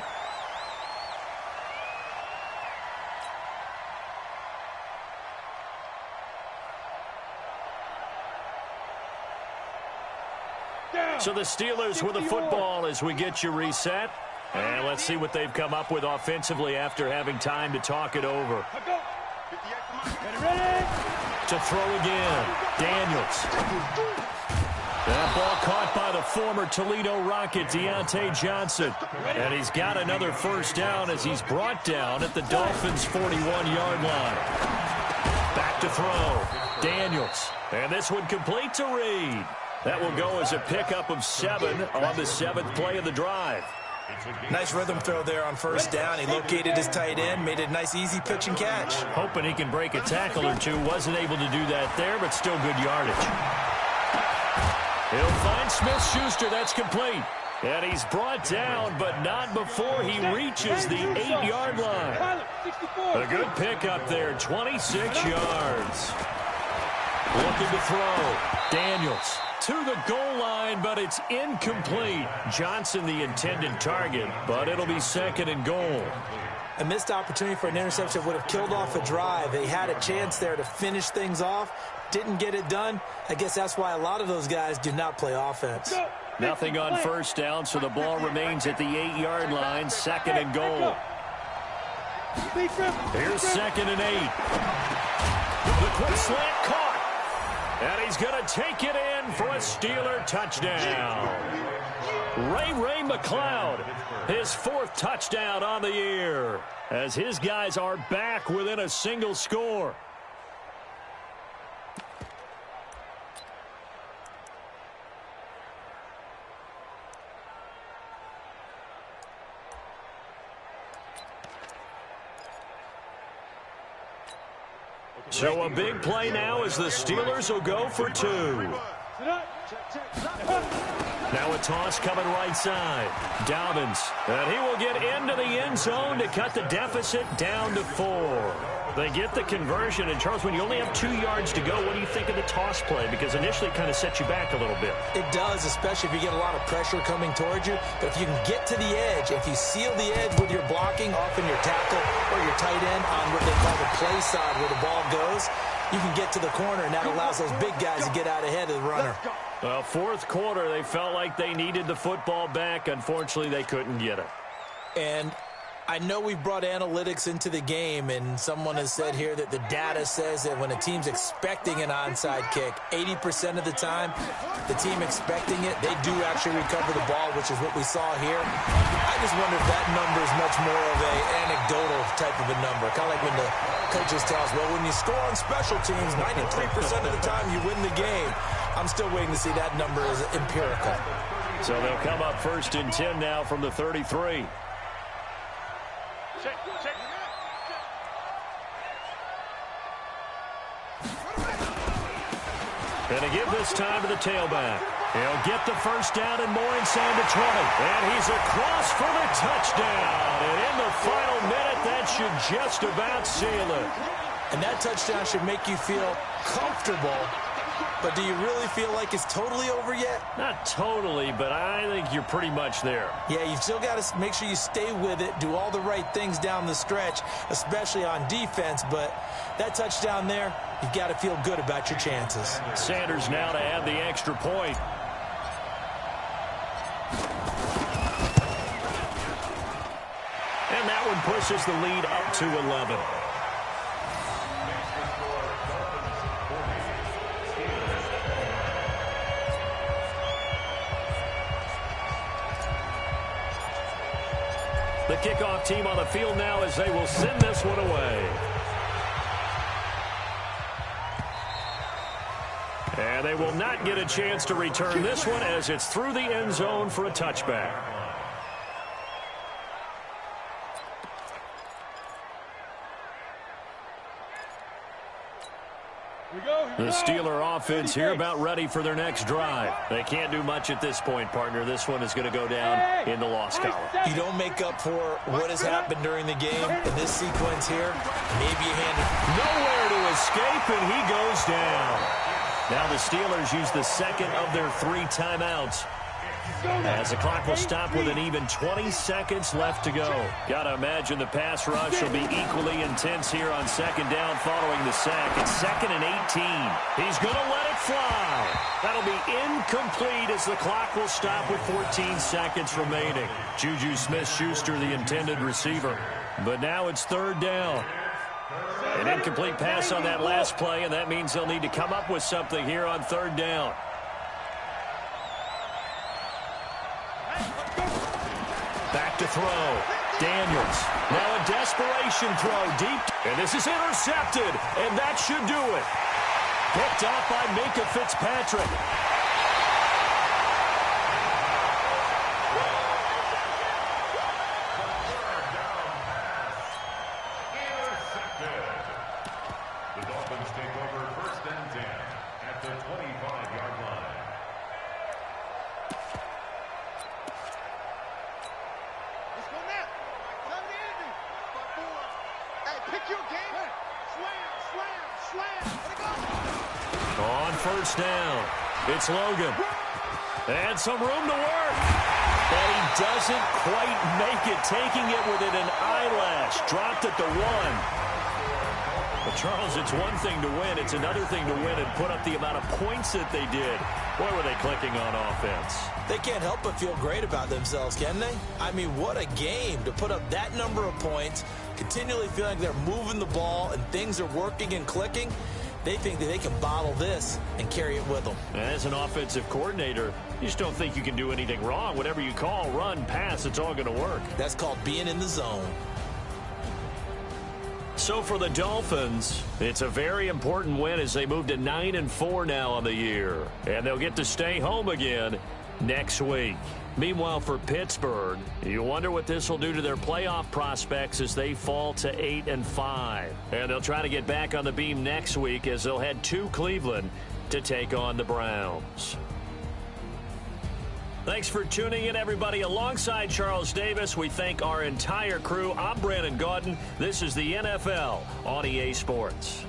So the Steelers with the football as we get you reset. And let's see what they've come up with offensively after having time to talk it over. To throw again. Daniels. That ball caught by the former Toledo Rocket, Deontay Johnson. And he's got another 1st down as he's brought down at the Dolphins' 41-yard line. Back to throw. Daniels. And this one complete to Reed. That will go as a pickup of 7 on the 7th play of the drive. Nice rhythm throw there on 1st down. He located his tight end, made a nice easy pitch and catch. Hoping he can break a tackle or two. Wasn't able to do that there, but still good yardage. He'll find Smith-Schuster. That's complete. And he's brought down, but not before he reaches the 8-yard line. A good pickup there, 26 yards. Looking to throw. Daniels. To the goal line, but it's incomplete. Johnson the intended target, but it'll be 2nd and goal. A missed opportunity for an interception would have killed off a drive. They had a chance there to finish things off. Didn't get it done. I guess that's why a lot of those guys do not play offense. Nothing on 1st down, so the ball remains at the 8-yard line. 2nd and goal. Here's 2nd and 8. The quick slant caught. And he's going to take it in for a Steeler touchdown. Ray McLeod, his 4th touchdown on the year, as his guys are back within a single score. So a big play now as the Steelers will go for 2. Now a toss coming right side. Dobbins. And he will get into the end zone to cut the deficit down to 4. They get the conversion. And, Charles, when you only have 2 yards to go, what do you think of the toss play? Because initially it kind of sets you back a little bit. It does, especially if you get a lot of pressure coming towards you. But if you can get to the edge, if you seal the edge with your blocking, often your tackle or your tight end on what they call the play side where the ball goes, you can get to the corner, and that allows those big guys to get out ahead of the runner. Well, 4th quarter, they felt like they needed the football back. Unfortunately, they couldn't get it. And I know we've brought analytics into the game, and someone has said here that the data says that when a team's expecting an onside kick, 80% of the time, the team expecting it, they do actually recover the ball, which is what we saw here. I just wonder if that number is much more of an anecdotal type of a number, kind of like when the coaches tell us, well, when you score on special teams, 93% of the time you win the game. I'm still waiting to see that number as empirical. So they'll come up 1st and 10 now from the 33. And to give this time to the tailback. He'll get the first down and more inside the 20. And he's across for the touchdown. And in the final minute, that should just about seal it. And that touchdown should make you feel comfortable. But do you really feel like it's totally over yet? Not totally, but I think you're pretty much there. Yeah, you've still got to make sure you stay with it, do all the right things down the stretch, especially on defense. But that touchdown there, you've got to feel good about your chances. Sanders now to add the extra point. And that one pushes the lead up to 11. The kickoff team on the field now as they will send this one away. And they will not get a chance to return this one as it's through the end zone for a touchback. The Steeler offense here about ready for their next drive. They can't do much at this point, partner. This one is going to go down in the loss column. You don't make up for what has happened during the game in this sequence here. Maybe you hand it. Nowhere to escape, and he goes down. Now the Steelers use the second of their 3 timeouts, as the clock will stop with an even 20 seconds left to go. Got to imagine the pass rush will be equally intense here on second down following the sack. It's 2nd and 18. He's going to let it fly. That'll be incomplete as the clock will stop with 14 seconds remaining. Juju Smith-Schuster, the intended receiver. But now it's 3rd down. An incomplete pass on that last play, and that means they'll need to come up with something here on 3rd down. Back to throw. Daniels. Now a desperation throw deep. And this is intercepted. And that should do it. Picked off by Minkah Fitzpatrick. Intercepted. The Dolphins take over 1st and 10 at the 25-yard line. On 1st down, it's Logan. And some room to work. And he doesn't quite make it, taking it within an eyelash. Dropped at the 1. But, Charles, it's one thing to win. It's another thing to win and put up the amount of points that they did. Boy, were they clicking on offense. They can't help but feel great about themselves, can they? I mean, what a game to put up that number of points, continually feeling like they're moving the ball and things are working and clicking. They think that they can bottle this and carry it with them. As an offensive coordinator, you just don't think you can do anything wrong. Whatever you call, run, pass, it's all going to work. That's called being in the zone. So for the Dolphins, it's a very important win as they move to 9-4 now on the year. And they'll get to stay home again next week. Meanwhile, for Pittsburgh, you wonder what this will do to their playoff prospects as they fall to 8-5. And they'll try to get back on the beam next week as they'll head to Cleveland to take on the Browns. Thanks for tuning in, everybody. Alongside Charles Davis, we thank our entire crew. I'm Brandon Gaudin. This is the NFL on EA Sports.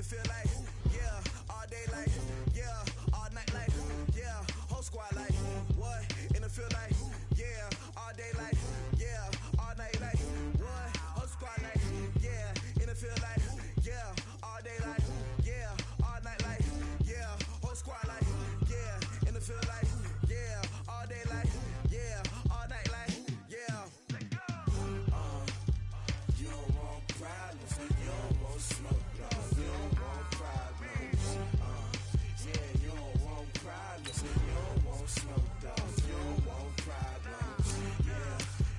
feel like, yeah, all day like, yeah, all night like, yeah, whole squad like, what? In the feel like, yeah, all day like, yeah, all night like, what? Whole squad like, yeah, in the feel like, yeah, all day like, yeah, all night like, yeah, whole squad like, yeah, in the feel like, yeah, all day like, yeah, all night like, yeah. You don't want problems, you don't want smoke, dog. You don't want problems. Yeah, you don't want problems, you don't want smoke, dog. You don't want problems.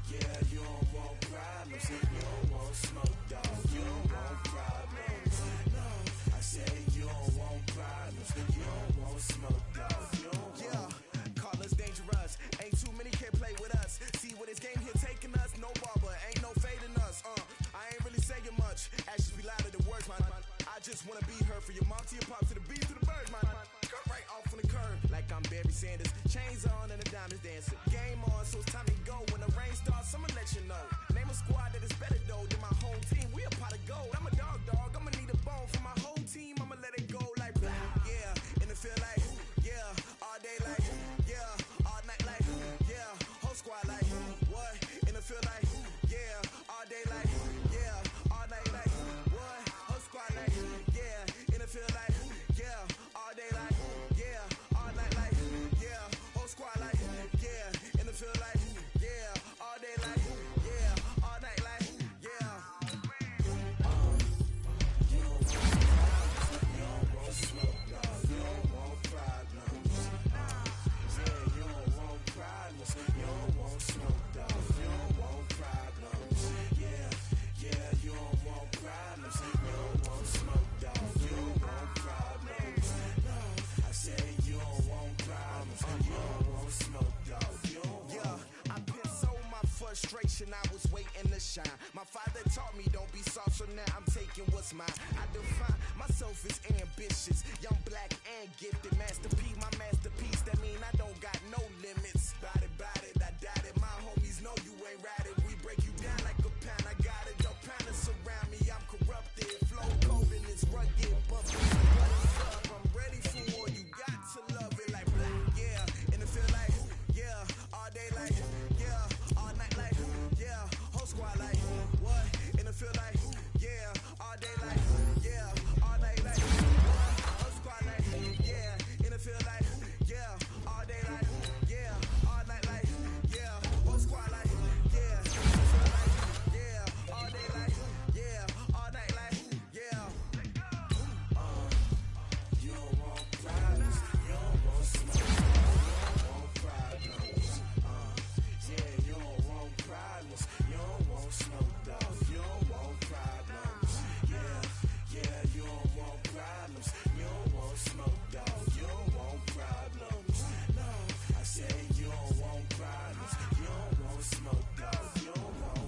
Yeah, you don't want problems, you don't want smoke, dog. You don't want problems. No, I say you don't want problems, you don't want smoke, dog. You don't want. Call us dangerous. Ain't too many can play with us. See what this game here taking us. No barber, ain't no fading us. I ain't really saying much. Actions be louder than words, man. I just wanna be heard for your mom to your pop to the beat to the birds, man. Cut right off on the curb like I'm Barry Sanders. Chains on and the diamonds dancing. Game on, so it's time to go. When the rain starts, I'ma let you know. Name a squad that is better though than my home team. We a pot of gold. I'm a dog. I'ma need a bone for my whole team. I'ma let it go like blah. Yeah, and it feel like yeah, all day like yeah, all night like yeah, whole squad like what? And it feel like yeah, all day like yeah, all night like what? Whole squad like yeah, and it feel like yeah, all day like yeah, all night like yeah, whole squad like yeah, and it feel like yeah, all day like yeah, all night like yeah. You don't want smoke, dog. You don't want problems. Yeah, you don't want problems. You don't want smoke, dog. You don't want problems. Yeah, you don't want problems. You don't want smoke, dog. You don't want problems. No, I say you don't want problems. You don't want smoke, dog. You don't want. Yeah, I've been so my frustration. I was waiting to shine. My father taught me don't be soft, so now I'm taking what's mine. I define myself as ambitious, young, black, and gifted. Master P, my masterpiece. That mean I don't got no limits. Bout it, I doubt it. My homies know you ain't ratted. We break you down like a pound. I got it. Don't pound to surround me. I'm corrupted. Flow cold and it's rugged. Bumping. What is up? I'm ready for war. You got to love it like black. Yeah, and it feel like yeah, all day like yeah, all night like yeah, whole squad like what? And it feel like yeah, all day like yeah, all night like what? Whole squad like yeah, and it feel like yeah, all day like yeah, all night like yeah, whole squad like yeah, and it feel like yeah, all day like yeah, all night like yeah. You don't want problems, you don't want smoke, you don't want problems. Yeah, you don't want problems, you don't want smoke, dog. You don't want problems. Yeah, you don't want problems, you don't want smoke, dog. You don't want problems. No, I say you don't want problems, you don't want smoke, dog. You don't want.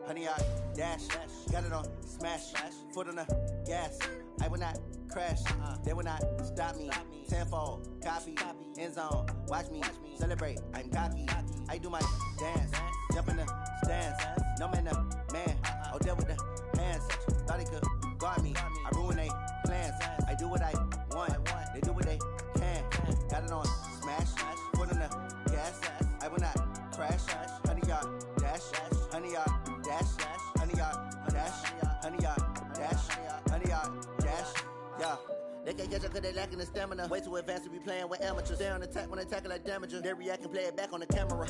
Honey, I dash, got it on smash, foot on the gas. I will not crash, they will not stop me. Tenfold, copy, end zone, watch me celebrate. I'm cocky, I do my dance, jump in the stands. No man, the man, oh, deal with the hands. Thought he could guard me, I ruin they plans. I do what I want, they do what they can. Got it on smash, foot on the gas. I will not crash, honey, y'all dash, honey, y'all dash, honey, y'all dash, honey, y'all dash, honey, y'all dash, yeah. They can't catch up cause they lacking the stamina. Way too advanced to be playing with amateurs. They on attack when they tackle like damager. They react and play it back on the camera.